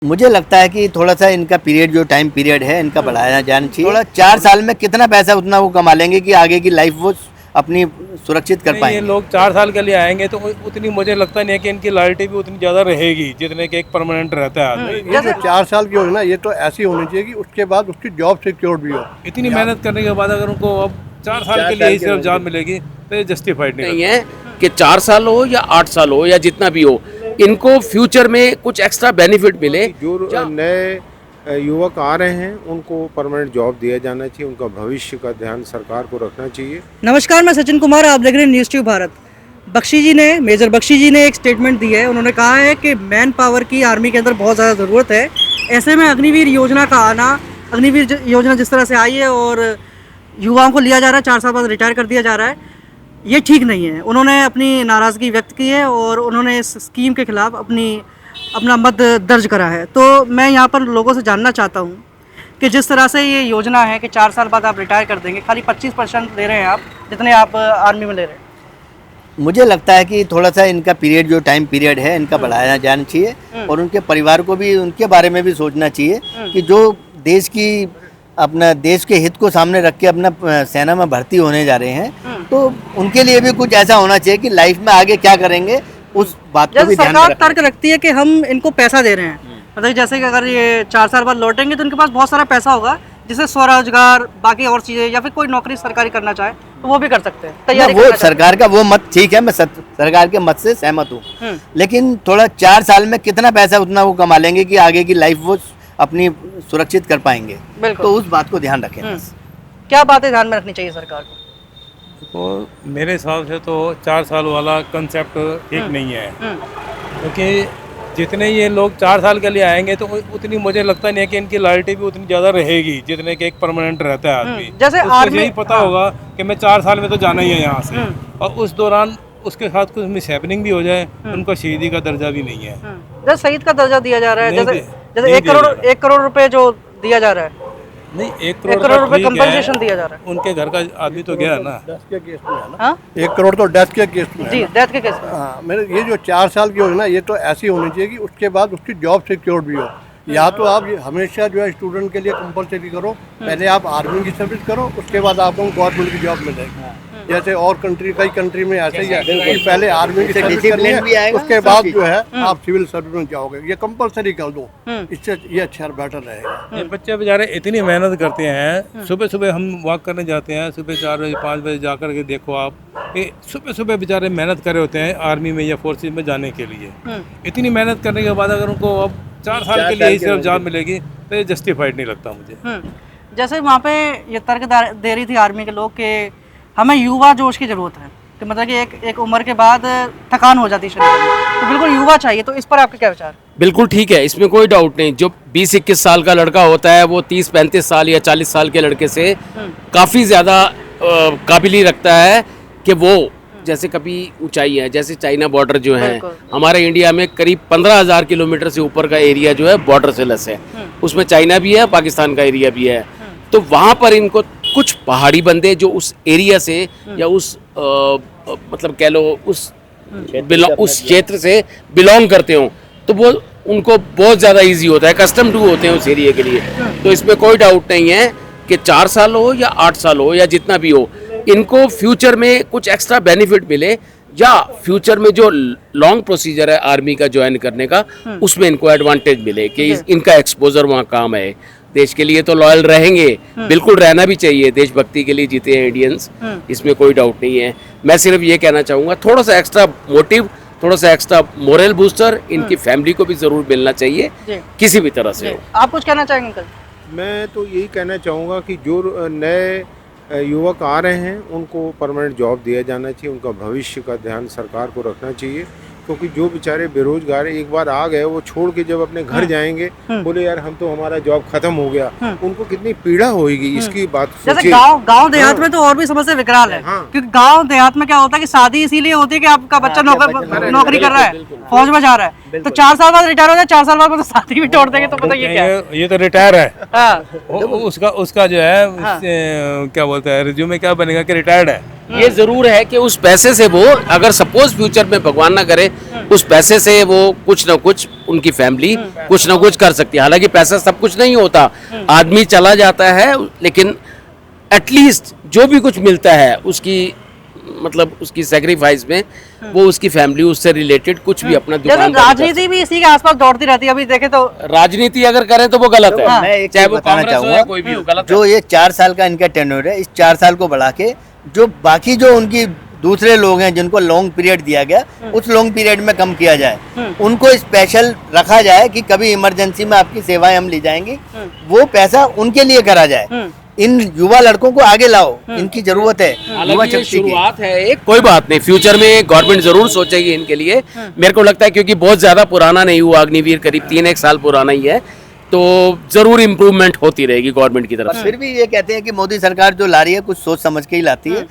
मुझे लगता है कि थोड़ा सा इनका पीरियड जो टाइम पीरियड है इनका बढ़ाया जाना चाहिए। थोड़ा 4 साल में कितना पैसा उतना वो कमा लेंगे कि आगे की लाइफ वो अपनी सुरक्षित कर पाएंगे। ये लोग 4 साल के लिए आएंगे तो उतनी मुझे लगता नहीं है कि इनकी लॉयल्टी भी उतनी ज़्यादा रहेगी जितने कि एक परमानेंट रहता है आदमी। ये जो 4 साल की योजना ये तो ऐसी होनी चाहिए कि उसके बाद उसकी जॉब सिक्योर भी हो। इतनी मेहनत करने के बाद अगर उनको अब 4 साल के लिए ही सिर्फ जॉब मिलेगी तो ये जस्टिफाइड नहीं है कि 4 साल हो या 8 साल हो या जितना भी हो, इनको फ्यूचर में कुछ एक्स्ट्रा बेनिफिट मिले। जो नए युवक आ रहे हैं उनको परमानेंट जॉब दिया जाना चाहिए, उनका भविष्य का ध्यान सरकार को रखना चाहिए। नमस्कार, मैं सचिन कुमार, आप देख रहे हैं न्यूज़ ट्यूब भारत। बख्शी जी ने, मेजर बख्शी जी ने एक स्टेटमेंट दी है। उन्होंने कहा है कि मैन पावर की आर्मी के अंदर बहुत ज़्यादा ज़रूरत है। ऐसे में अग्निवीर योजना का आना, अग्निवीर योजना जिस तरह से आई है और युवाओं को लिया जा रहा है, 4 साल बाद रिटायर कर दिया जा रहा है, ये ठीक नहीं है। उन्होंने अपनी नाराज़गी व्यक्त की है और उन्होंने इस स्कीम के खिलाफ अपना मत दर्ज करा है। तो मैं यहाँ पर लोगों से जानना चाहता हूँ कि जिस तरह से ये योजना है कि 4 साल बाद आप रिटायर कर देंगे, खाली 25% ले रहे हैं आप, जितने आप आर्मी में ले रहे हैं। मुझे लगता है कि थोड़ा सा इनका पीरियड जो टाइम पीरियड है इनका बढ़ाया जाना चाहिए और उनके परिवार को भी उनके बारे में भी सोचना चाहिए कि जो देश की अपना देश के हित को सामने रख के अपना सेना में भर्ती होने जा रहे हैं, तो उनके लिए भी कुछ ऐसा होना चाहिए कि लाइफ में आगे क्या करेंगे उस बात को भी ध्यान में सरकार तर्क रखती है कि हम इनको पैसा दे रहे हैं, मतलब जैसे कि अगर ये 4 साल बाद लौटेंगे तो इनके पास बहुत सारा पैसा होगा जिससे स्वरोजगार, बाकी और चीजें, या फिर कोई नौकरी सरकारी करना चाहे तो वो भी कर सकते हैं। तैयारी वो सरकार का वो मत ठीक है, मैं सरकार के मत से सहमत हूँ, लेकिन थोड़ा 4 साल में कितना पैसा उतना वो कमा लेंगे कि आगे की लाइफ वो अपनी सुरक्षित कर पाएंगे, तो उस बात को ध्यान रखें। क्या बातें ध्यान में रखनी चाहिए सरकार को? तो मेरे हिसाब से तो 4 साल वाला कंसेप्ट ठीक नहीं है, क्योंकि जितने ये लोग 4 साल के लिए आएंगे तो उतनी मुझे लगता नहीं है कि इनकी लॉयल्टी भी उतनी ज़्यादा रहेगी जितने कि एक परमानेंट रहता है आदमी। जैसे आर्मी यही पता होगा कि मैं 4 साल में तो जाना ही है यहाँ से, और उस दौरान उसके साथ कुछ मिसहैपनिंग भी हो जाए, उनको शहीदी का दर्जा भी नहीं है। जैसे शहीद का दर्जा दिया जा रहा है, जैसे 1 करोड़ रुपए जो दिया जा रहा है, नहीं 1 करोड़ रुपए कंपनसेशन दिया जा रहा है। उनके घर का आदमी तो गया ना, डेथ के केस में है ना। 1 करोड़ तो डेथ के केस में है। जी, डेथ के केस में। हाँ, मेरे ये जो 4 साल की योजना ये तो ऐसी होनी चाहिए कि उसके बाद उसकी जॉब सिक्योर भी हो। या तो आप ये हमेशा जो है स्टूडेंट के लिए कंपलसरी करो, पहले आप आर्मी की सर्विस करो, उसके बाद आपको गवर्नमेंट की जॉब मिलेगी। जैसे और कई कंट्री में ऐसे ही है कि पहले आर्मी की सर्विस करनी है, उसके बाद जो है आप सिविल सर्विस में जाओगे। ये कंपलसरी कर दो, इससे ये अच्छा बेटर रहेगा। ये बच्चे बेचारे इतनी मेहनत करते हैं, सुबह सुबह हम वॉक करने जाते हैं, सुबह 4 बजे 5 बजे जा कर के देखो आप, ये सुबह सुबह बेचारे मेहनत कर रहे होते हैं आर्मी में या फोर्सेज में जाने के लिए। इतनी मेहनत करने के बाद अगर उनको अब 4 साल के लिए ही सिर्फ जॉब मिलेगी तो ये जस्टिफाइड नहीं लगता मुझे। जैसे वहाँ पे ये तर्क दे रही थी आर्मी के लोग कि हमें युवा जोश की जरूरत है, कि मतलब कि एक उम्र के बाद थकान हो जाती है शरीर में, तो बिल्कुल युवा चाहिए। तो इस पर आपके क्या विचार? बिल्कुल ठीक है, इसमें कोई डाउट नहीं। जो 20-21 साल का लड़का होता है वो 30-35 साल या 40 साल के लड़के से काफ़ी ज़्यादा काबिलियत रखता है कि वो जैसे कभी ऊंचाई है, जैसे चाइना बॉर्डर जो है हमारे इंडिया में करीब 15,000 किलोमीटर से ऊपर का एरिया जो है बॉर्डर से लस है, उसमें चाइना भी है, पाकिस्तान का एरिया भी है। तो वहाँ पर इनको कुछ पहाड़ी बंदे जो उस एरिया से या उस मतलब कह लो उस क्षेत्र से बिलोंग करते हो, तो वो उनको बहुत ज़्यादा इजी होता है, कस्टम टू होते हैं उस एरिया के लिए। तो इसमें कोई डाउट नहीं है कि 4 साल हो या 8 साल हो या जितना भी हो, इनको फ्यूचर में कुछ एक्स्ट्रा बेनिफिट मिले, या फ्यूचर में जो लॉन्ग प्रोसीजर है आर्मी का ज्वाइन करने का, उसमें इनको एडवांटेज मिले कि इनका एक्सपोजर वहाँ काम है। देश के लिए तो लॉयल रहेंगे, बिल्कुल रहना भी चाहिए, देशभक्ति के लिए जीते हैं इंडियंस, इसमें कोई डाउट नहीं है। मैं सिर्फ ये कहना चाहूँगा थोड़ा सा एक्स्ट्रा मोटिव, थोड़ा सा एक्स्ट्रा मोरल बूस्टर इनकी फैमिली को भी ज़रूर मिलना चाहिए किसी भी तरह से। आप कुछ कहना चाहेंगे अंकल? मैं तो यही कहना चाहूँगा कि जो नए युवक आ रहे हैं उनको परमानेंट जॉब दिया जाना चाहिए, उनका भविष्य का ध्यान सरकार को रखना चाहिए। क्योंकि जो बेचारे बेरोजगार एक बार आ गए, वो छोड़ के जब अपने घर जाएंगे बोले यार हम तो हमारा जॉब खत्म हो गया, उनको कितनी पीड़ा होगी इसकी बात सोचिए। जैसे गांव देहात में तो और भी समस्या विकराल है, क्योंकि गांव देहात में क्या होता है कि शादी इसीलिए होती है कि आपका बच्चा नौकरी कर रहा है, फौज में जा रहा है, तो 4 साल बाद रिटायर हो जाए, 4 साल बाद तो शादी भी तोड़ देंगे, तो बताइए क्या है? ये तो रिटायर है। उसका जो है क्या बोलते हैं रिज्यूमे क्या बनेगा कि रिटायर्ड है, ये जरूर है कि उस पैसे से वो अगर सपोज फ्यूचर में भगवान ना करे उस पैसे से वो कुछ ना कुछ उनकी फैमिली कुछ ना कुछ कर सकती है। हालांकि पैसा सब कुछ नहीं होता, आदमी चला जाता है, लेकिन एटलीस्ट जो भी कुछ मिलता है उसकी मतलब उसकी सेक्रीफाइस में वो उसकी फैमिली उससे रिलेटेड कुछ भी अपना जैसे दुकान राजनीति भी इसी के आसपास दौड़ती रहती है, अभी देखे तो राजनीति अगर करें तो वो गलत है। मैं एक चाहे चीज वो बताना कांग्रेस हो या कोई भी हो, चाहूंगा, गलत है। जो ये 4 साल का इनका टेन्योर है, इस 4 साल को बढ़ा के जो बाकी जो उनकी दूसरे लोग हैं जिनको लॉन्ग पीरियड दिया गया उस लॉन्ग पीरियड में कम किया जाए, उनको स्पेशल रखा जाए कि कभी इमरजेंसी में आपकी सेवाएं हम ले जाएंगे, वो पैसा उनके लिए करा जाए। इन युवा लड़कों को आगे लाओ, इनकी जरूरत है युवा हालांकि ये शक्ति की। शुरुआत है एक, कोई बात नहीं, फ्यूचर में गवर्नमेंट जरूर सोचेगी इनके लिए। मेरे को लगता है क्योंकि बहुत ज्यादा पुराना नहीं हुआ अग्निवीर, करीब 3-1 साल पुराना ही है, तो जरूर इम्प्रूवमेंट होती रहेगी गवर्नमेंट की तरफ से। फिर भी ये कहते हैं कि मोदी सरकार जो ला रही है कुछ सोच समझ के ही लाती है।